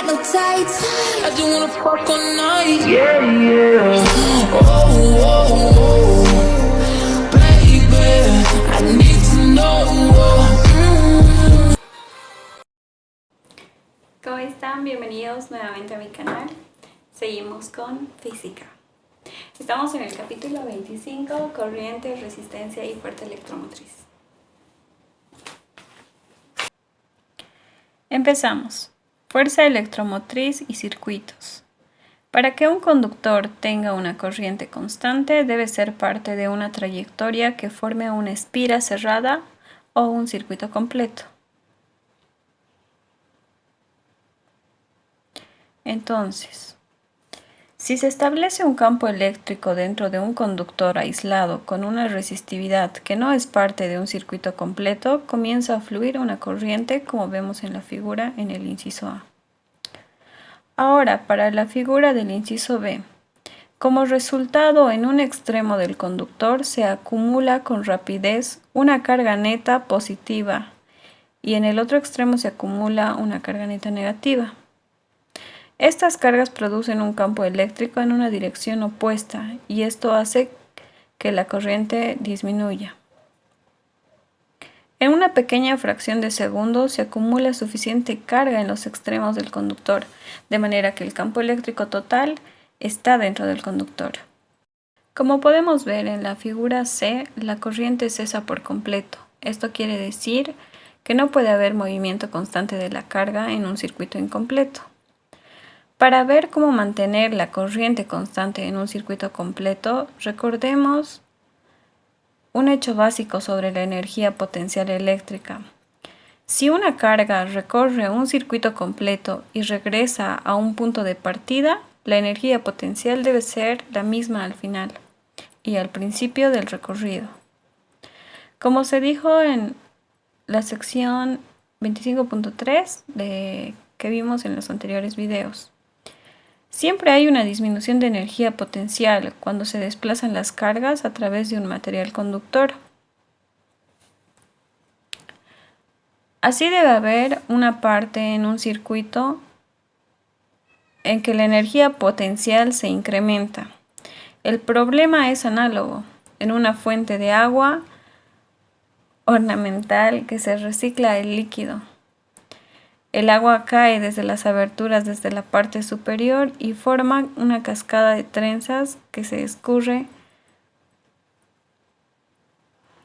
got no tights. I just wanna fuck all night. Yeah, yeah. Oh, baby, I need to know. ¿Cómo están? Bienvenidos nuevamente a mi canal. Seguimos con física. Estamos en el capítulo 25, corriente, resistencia y fuerza electromotriz. Empezamos. Fuerza electromotriz y circuitos. Para que un conductor tenga una corriente constante, debe ser parte de una trayectoria que forme una espira cerrada o un circuito completo. Entonces, si se establece un campo eléctrico dentro de un conductor aislado con una resistividad que no es parte de un circuito completo, comienza a fluir una corriente como vemos en la figura en el inciso A. Ahora, para la figura del inciso B, como resultado en un extremo del conductor se acumula con rapidez una carga neta positiva y en el otro extremo se acumula una carga neta negativa. Estas cargas producen un campo eléctrico en una dirección opuesta y esto hace que la corriente disminuya. En una pequeña fracción de segundo se acumula suficiente carga en los extremos del conductor, de manera que el campo eléctrico total está dentro del conductor. Como podemos ver en la figura C, la corriente cesa por completo. Esto quiere decir que no puede haber movimiento constante de la carga en un circuito incompleto. Para ver cómo mantener la corriente constante en un circuito completo, recordemos un hecho básico sobre la energía potencial eléctrica. Si una carga recorre un circuito completo y regresa a un punto de partida, la energía potencial debe ser la misma al final y al principio del recorrido. Como se dijo en la sección 25.3 que vimos en los anteriores videos, siempre hay una disminución de energía potencial cuando se desplazan las cargas a través de un material conductor. Así debe haber una parte en un circuito en que la energía potencial se incrementa. El problema es análogo en una fuente de agua ornamental que se recicla el líquido. El agua cae desde las aberturas desde la parte superior y forma una cascada de trenzas que se escurre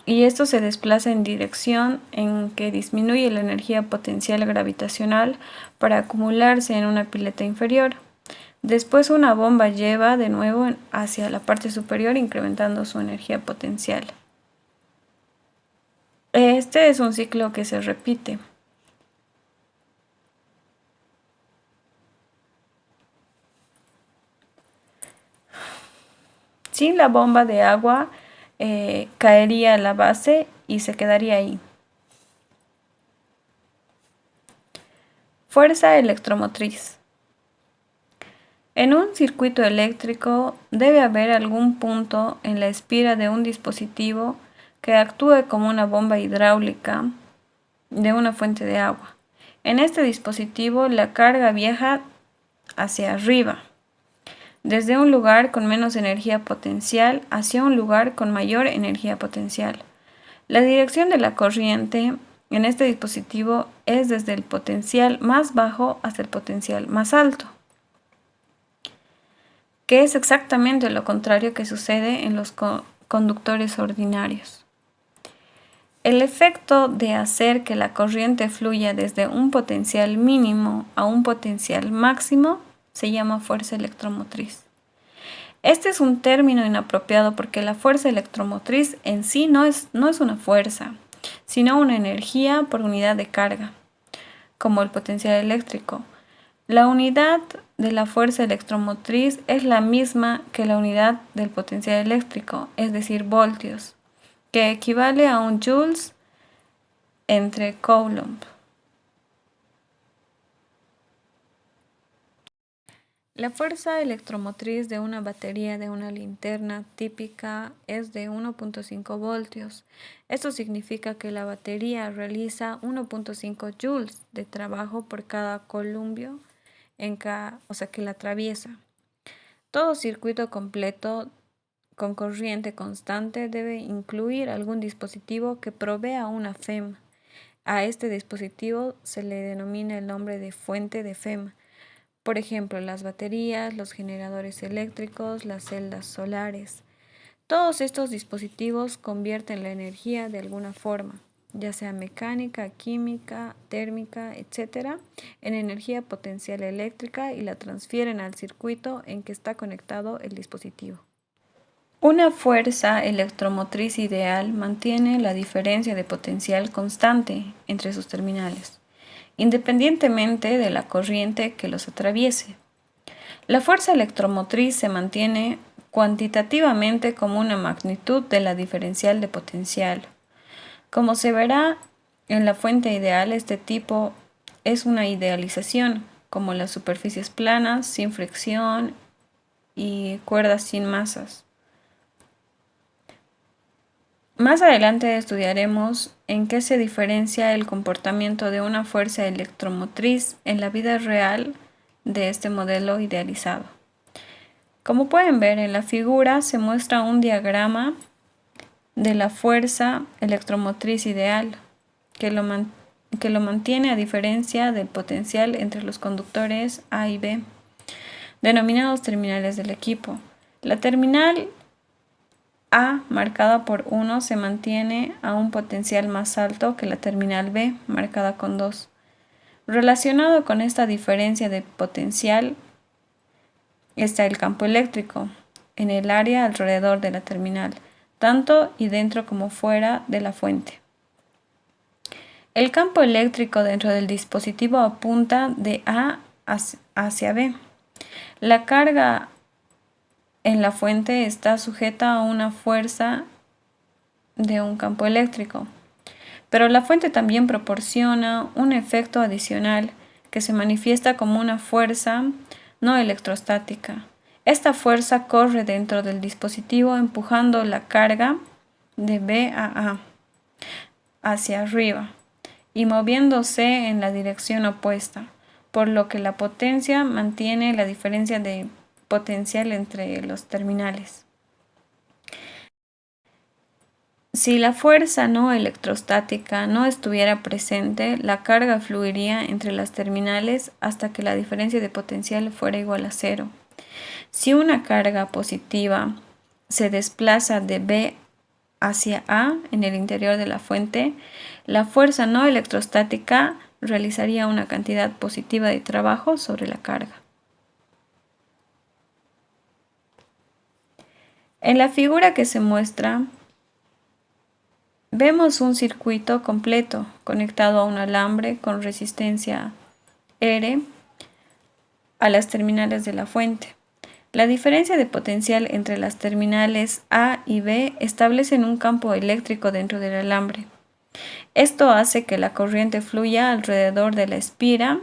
y esto se desplaza en dirección en que disminuye la energía potencial gravitacional para acumularse en una pileta inferior. Después una bomba lleva de nuevo hacia la parte superior incrementando su energía potencial. Este es un ciclo que se repite. Sin la bomba de agua caería a la base y se quedaría ahí. Fuerza electromotriz. En un circuito eléctrico debe haber algún punto en la espira de un dispositivo que actúe como una bomba hidráulica de una fuente de agua. En este dispositivo la carga viaja hacia arriba, desde un lugar con menos energía potencial hacia un lugar con mayor energía potencial. La dirección de la corriente en este dispositivo es desde el potencial más bajo hasta el potencial más alto, que es exactamente lo contrario que sucede en los conductores ordinarios. El efecto de hacer que la corriente fluya desde un potencial mínimo a un potencial máximo se llama fuerza electromotriz. Este es un término inapropiado porque la fuerza electromotriz en sí no es una fuerza, sino una energía por unidad de carga, como el potencial eléctrico. La unidad de la fuerza electromotriz es la misma que la unidad del potencial eléctrico, es decir, voltios, que equivale a un joules entre coulomb. La fuerza electromotriz de una batería de una linterna típica es de 1.5 voltios. Esto significa que la batería realiza 1.5 joules de trabajo por cada columpio o sea, que la atraviesa. Todo circuito completo con corriente constante debe incluir algún dispositivo que provea una FEM. A este dispositivo se le denomina el nombre de fuente de FEM. Por ejemplo, las baterías, los generadores eléctricos, las celdas solares. Todos estos dispositivos convierten la energía de alguna forma, ya sea mecánica, química, térmica, etc., en energía potencial eléctrica y la transfieren al circuito en que está conectado el dispositivo. Una fuerza electromotriz ideal mantiene la diferencia de potencial constante entre sus terminales, independientemente de la corriente que los atraviese. La fuerza electromotriz se mantiene cuantitativamente como una magnitud de la diferencial de potencial. Como se verá en la fuente ideal, este tipo es una idealización, como las superficies planas, sin fricción y cuerdas sin masas. Más adelante estudiaremos en qué se diferencia el comportamiento de una fuerza electromotriz en la vida real de este modelo idealizado. Como pueden ver en la figura se muestra un diagrama de la fuerza electromotriz ideal que lo mantiene a diferencia del potencial entre los conductores A y B, denominados terminales del equipo. La terminal A, marcada por 1, se mantiene a un potencial más alto que la terminal B, marcada con 2. Relacionado con esta diferencia de potencial está el campo eléctrico en el área alrededor de la terminal, tanto y dentro como fuera de la fuente. El campo eléctrico dentro del dispositivo apunta de A hacia B. La carga en la fuente está sujeta a una fuerza de un campo eléctrico, pero la fuente también proporciona un efecto adicional que se manifiesta como una fuerza no electrostática. Esta fuerza corre dentro del dispositivo empujando la carga de B a A hacia arriba y moviéndose en la dirección opuesta, por lo que la potencia mantiene la diferencia de potencial entre los terminales. Si la fuerza no electrostática no estuviera presente, la carga fluiría entre las terminales hasta que la diferencia de potencial fuera igual a 0. Si una carga positiva se desplaza de B hacia A en el interior de la fuente, la fuerza no electrostática realizaría una cantidad positiva de trabajo sobre la carga. En la figura que se muestra, vemos un circuito completo conectado a un alambre con resistencia R a las terminales de la fuente. La diferencia de potencial entre las terminales A y B establecen un campo eléctrico dentro del alambre. Esto hace que la corriente fluya alrededor de la espira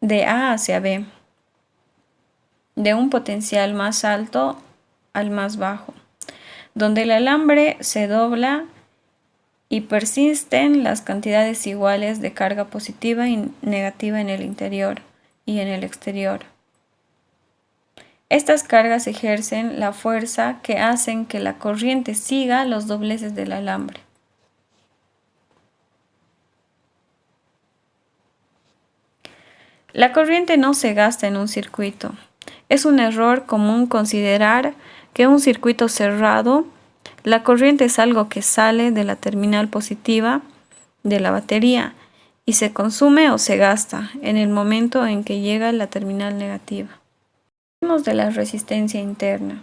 de A hacia B, de un potencial más alto al más bajo, donde el alambre se dobla y persisten las cantidades iguales de carga positiva y negativa en el interior y en el exterior. Estas cargas ejercen la fuerza que hacen que la corriente siga los dobleces del alambre. La corriente no se gasta en un circuito. Es un error común considerar que un circuito cerrado, la corriente es algo que sale de la terminal positiva de la batería y se consume o se gasta en el momento en que llega a la terminal negativa. Hablemos de la resistencia interna.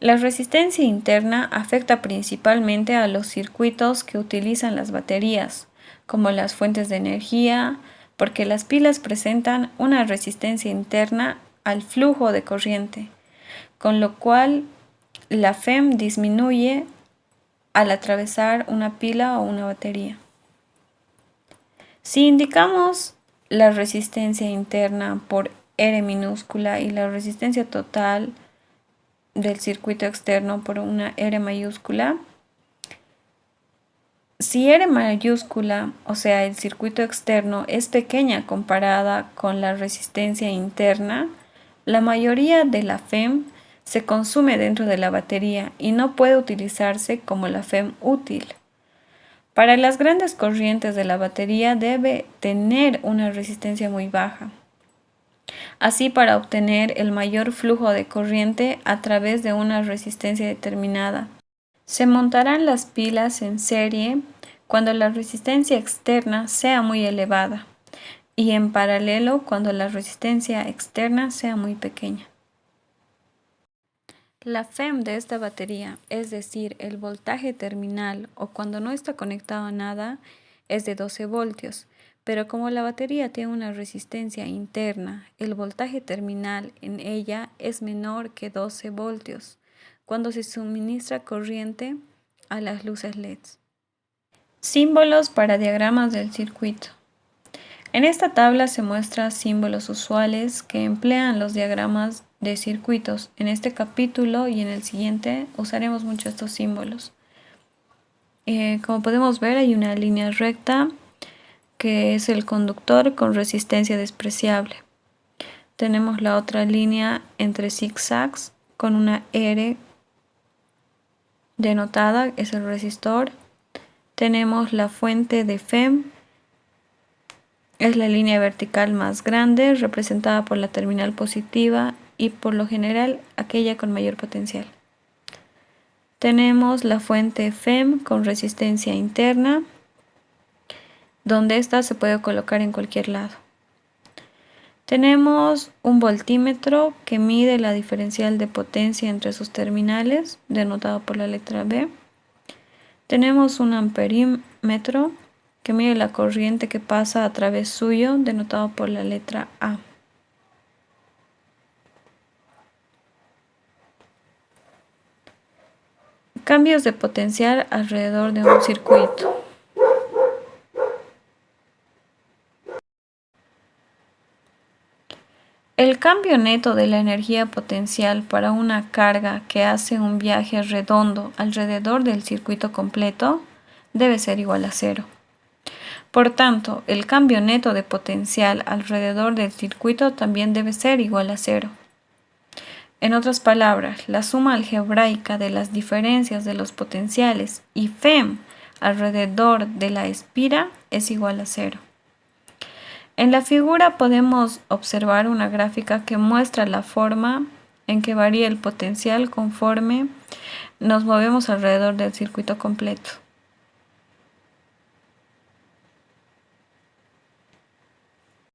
La resistencia interna afecta principalmente a los circuitos que utilizan las baterías, como las fuentes de energía, porque las pilas presentan una resistencia interna al flujo de corriente, con lo cual la FEM disminuye al atravesar una pila o una batería. Si indicamos la resistencia interna por R minúscula y la resistencia total del circuito externo por una R mayúscula, Si R mayúscula, o sea, el circuito externo, es pequeña comparada con la resistencia interna, la mayoría de la FEM se consume dentro de la batería y no puede utilizarse como la FEM útil. Para las grandes corrientes de la batería debe tener una resistencia muy baja. Así, para obtener el mayor flujo de corriente a través de una resistencia determinada, se montarán las pilas en serie cuando la resistencia externa sea muy elevada y en paralelo cuando la resistencia externa sea muy pequeña. La FEM de esta batería, es decir, el voltaje terminal o cuando no está conectado a nada, es de 12 voltios, pero como la batería tiene una resistencia interna, el voltaje terminal en ella es menor que 12 voltios cuando se suministra corriente a las luces LEDs. Símbolos para diagramas del circuito. En esta tabla se muestran símbolos usuales que emplean los diagramas de circuitos. En este capítulo y en el siguiente usaremos mucho estos símbolos. Como podemos ver, hay una línea recta que es el conductor con resistencia despreciable. Tenemos la otra línea entre zigzags con una R denotada, es el resistor. Tenemos la fuente de FEM, es la línea vertical más grande, representada por la terminal positiva y por lo general aquella con mayor potencial. Tenemos la fuente FEM con resistencia interna, donde ésta se puede colocar en cualquier lado. Tenemos un voltímetro que mide la diferencial de potencia entre sus terminales, denotado por la letra B. Tenemos un amperímetro que mide la corriente que pasa a través suyo, denotado por la letra A. Cambios de potencial alrededor de un circuito. El cambio neto de la energía potencial para una carga que hace un viaje redondo alrededor del circuito completo debe ser igual a cero. Por tanto, el cambio neto de potencial alrededor del circuito también debe ser igual a cero. En otras palabras, la suma algebraica de las diferencias de los potenciales y FEM alrededor de la espira es igual a cero. En la figura podemos observar una gráfica que muestra la forma en que varía el potencial conforme nos movemos alrededor del circuito completo.